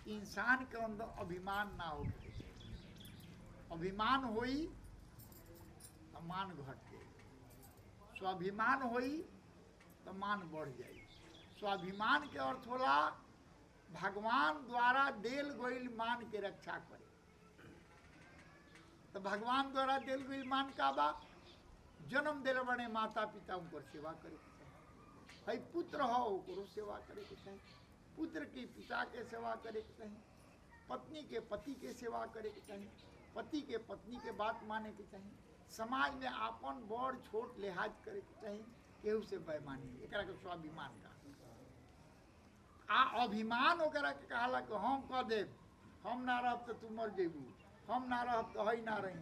कि इंसान के अंदर अभिमान ना हो। अभिमान होई तो मान घट के, स्वाभिमान होई तो मान बढ़ जाई। स्वाभिमान के अर्थ होला भगवान द्वारा देल गईल मान के रक्षा करे। तो भगवान द्वारा देल गईल मान का बा? जन्म दिल बने माता पिता उनकर सेवा करे के चाही। भाई पुत्र हो ओकरो सेवा करे के चाही, पुत्र की पिता के सेवा करे के चाही, पत्नी के पति के सेवा करे के चाही, पति के पत्नी के बात माने के चाही, समाज में आपन बड़ छोट लिहाज करे के चाही, केहू से बेईमानी। एकरा के स्वाभिमान का आ अभिमान ओकरा के कहला कि हम कह देब, हम ना रहब तो तू मर जेबू, हम ना रहब तो हई ना रही,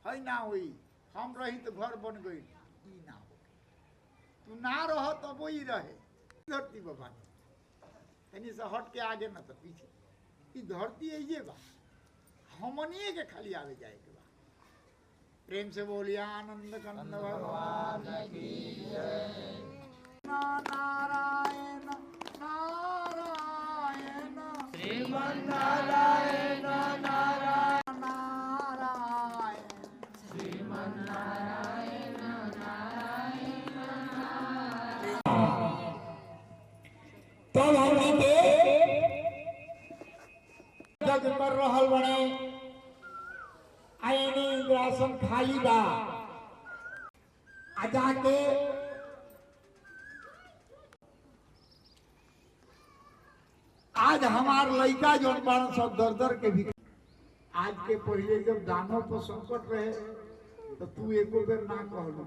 हई ना होई, हम रही तो घर बन गई। ई ना हो, तू ना रह तो वही रहे। धरती बाबा तनी से हट के आगे ना तो पीछे, ई धरती है ये बा, हमनिए के खाली आवे जाए के बा। प्रेम से बोलिए आनंद कंद भगवान की जय। नारायण नारायण श्रीमन नारायण नारायण नारायण श्रीमन नारायण नारायण तब हमनी के जग कर रहल बने आईने इंद्रासन खाली बा आ जाके आज हमार लड़का जो बाण सब दर दर के भी आज के पहले जब दानों पर संकट रहे तो तू एको बेर ना कहलू,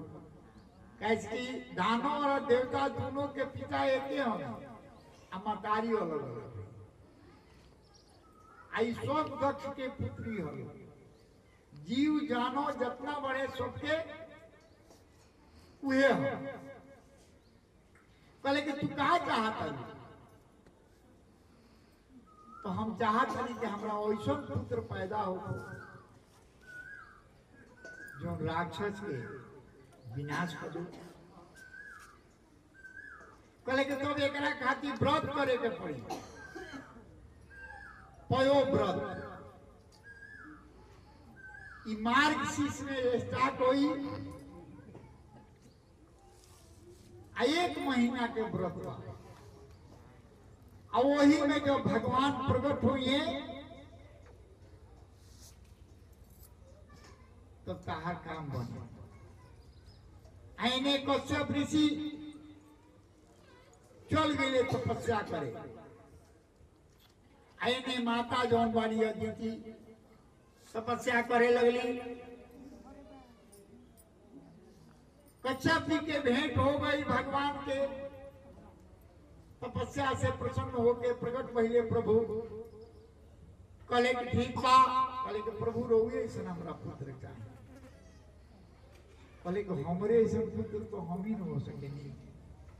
कैसे कि दानों और देवता दोनों के पिता एके हैं, अमतारी अलग अलग। आई सब दक्ष के पुत्री हल। जीव जानो जितना बड़े सबके उहे हो। कहले कि तू का चाहता है? तो हम चाहत हनी कि हमरा ऐसा पुत्र पैदा हो जो राक्षस के विनाश कर दो। कहले कि तब एकरा खातिर व्रत करे के पड़ी, पयो व्रत। ई मार्गशीर्ष में स्टार्ट हुई आ 1 महीना के व्रत बा। और वही में जब भगवान प्रकट हुए तो ताहर काम बने। आईने कश्यप ऋषि चल गए तपस्या करे। आईने माता जौन बाड़ी अदिति तपस्या करे लगली। कश्यप जी के भेंट हो गई भगवान के, तपस्या से प्रसन्न होके प्रकट पहले प्रभु कहले कि ठीक बा। कहले कि प्रभु रोए ऐसा हमरा पुत्र चाहिए। कहले कि हमरे ऐसा पुत्र तो हम ही न हो सके, नहीं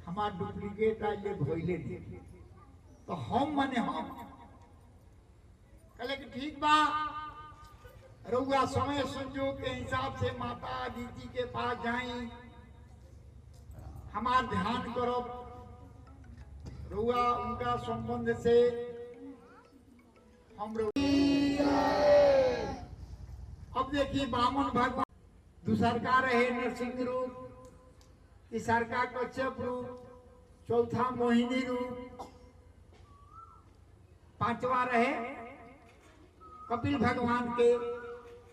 हमार डुप्लीकेट आज ले भइले नहीं, तो हम माने हम। कहले कि ठीक बा, रउआ समय संजोग के हिसाब से माता अदिति के पास जाई, हमार ध्यान करो। रउआ उनका संबंध से हम अब देखिए बामन भगवान दूसर का रहे नरसिंह रूप, तीसर का कच्छप रूप, चौथा मोहिनी रूप, पांचवा रहे कपिल भगवान के।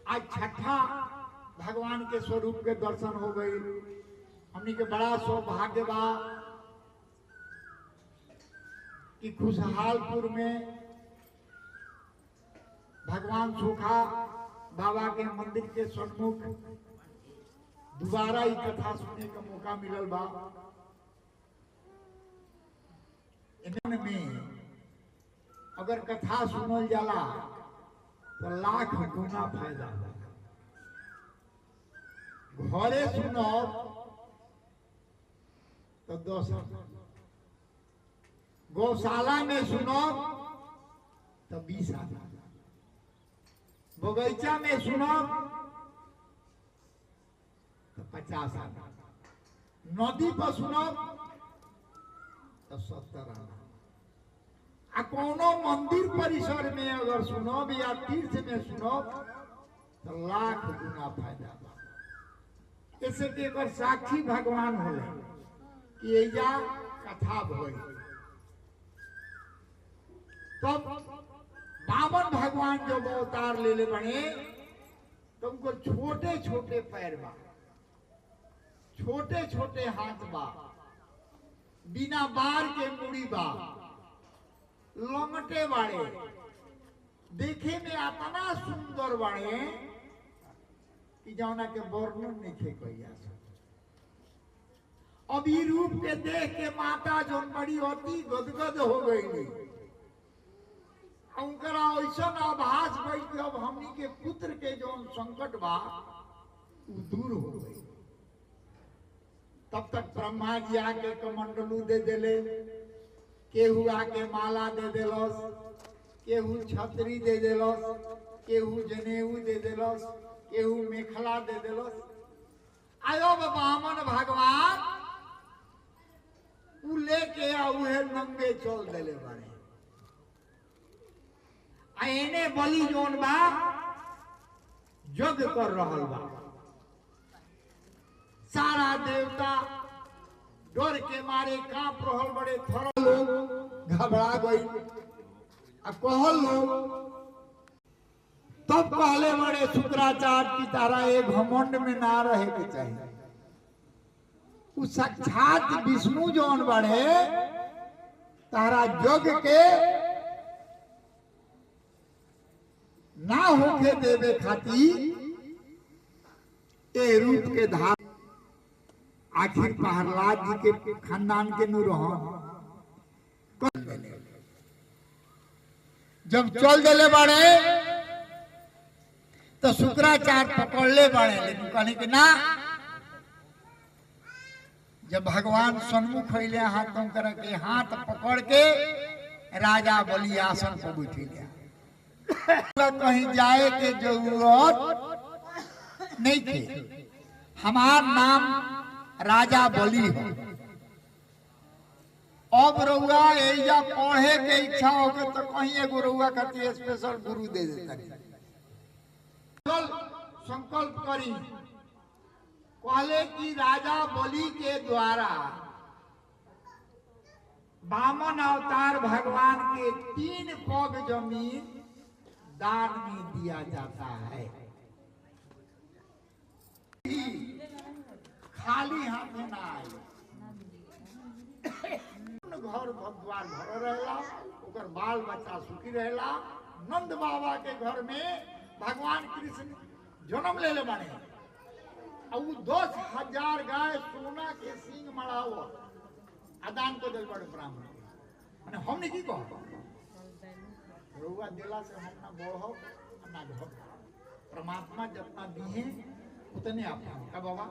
आज छठा भगवान के स्वरूप के दर्शन हो गई। हमनी के बड़ा सौभाग्य बा कि खुशहालपुर में भगवान सूखा बाबा के मंदिर के सम्मुख दोबारा ही कथा सुनने का मौका मिलल बा। इनमें अगर कथा सुनल जाला तो लाख गुना फायदा। घरे सुनो तो 10, गौशाला में सुनो तो 20 आना, बगीचा में सुनो तो 50 आना, नदी पर सुनो तो 70 आना। आ कोनो मंदिर परिसर में अगर सुनो या तीर्थ में सुनो तो लाख गुना फायदा बा। ऐसे कि अगर साक्षी भगवान होले कि एजा कथा भई तब बामन भगवान जब अवतार ले ले बने तो उनको छोटे छोटे पैर बा, छोटे छोटे हाथ बा, बिना बार के मुड़ी बा, लंगटे बाड़े, देखे में इतना सुंदर बाड़े कि जौना के वर्णन नहीं थे कोई। अब ये रूप के देख के माता जो बड़ी होती गदगद हो गई, उनकरा ऐसा आभास भई कि अब हमनी के पुत्र के जो संकट बा वो दूर हो गई। तब तक ब्रह्मा जी आके कमंडलू दे देले, केहू आके माला दे देलस, केहू छतरी दे देलस, केहू जनेऊ दे देलस, केहू मेखला दे देलस। आयो बामन भगवान उ लेके उहे नंगे चल देले बारे। एने बलि जोन बा यज्ञ कर रहल बा। सारा देवता डर के मारे कांप रहल बड़े, थोड़ा लोग घबरा गई। अब कहल लोग तब कहले बड़े शुक्राचार्य की तारा एक घमंड में ना रहे के चाहिए। उस साक्षात विष्णु जोन बड़े तारा यज्ञ के ना होके देवे खाती ए रूप के धार। आखिर प्रहलाद जी के खानदान के नूर जब चल दिले बड़े तो शुक्राचार्य पकड़ ले बड़े, लेकिन कहने के ना, जब भगवान सन्मुख अले हाथों कर के हाथ पकड़ के राजा बलि आसन पर बैठे गया। कहीं जाए के जरूरत नहीं थी, हमार नाम राजा बलि हो। अब रउआ एजा पढ़े के इच्छा होगे तो कहीं एगो रउआ खातिर स्पेशल गुरु दे देता। संकल्प करी, कहले कि राजा बलि के द्वारा बामन अवतार भगवान के 3 पग जमीन दान में दिया जाता है। खाली हाथ ना आए, घर भगवान भर रहेला, ओकर बाल बच्चा सुखी रहेला। नंद बाबा के घर में भगवान कृष्ण जन्म ले ले बने। और 10,000 गाय सोना के सींग मड़ाओ आदान को दिल बड़े ब्राह्मण माने हमने की कहो रुआ दिला से हम ना बढ़ो ना घटो। परमात्मा जितना दिए उतने आप का बाबा।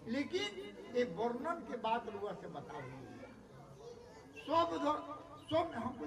लेकिन ये वर्णन के बाद रुआ से बताओ सब हमको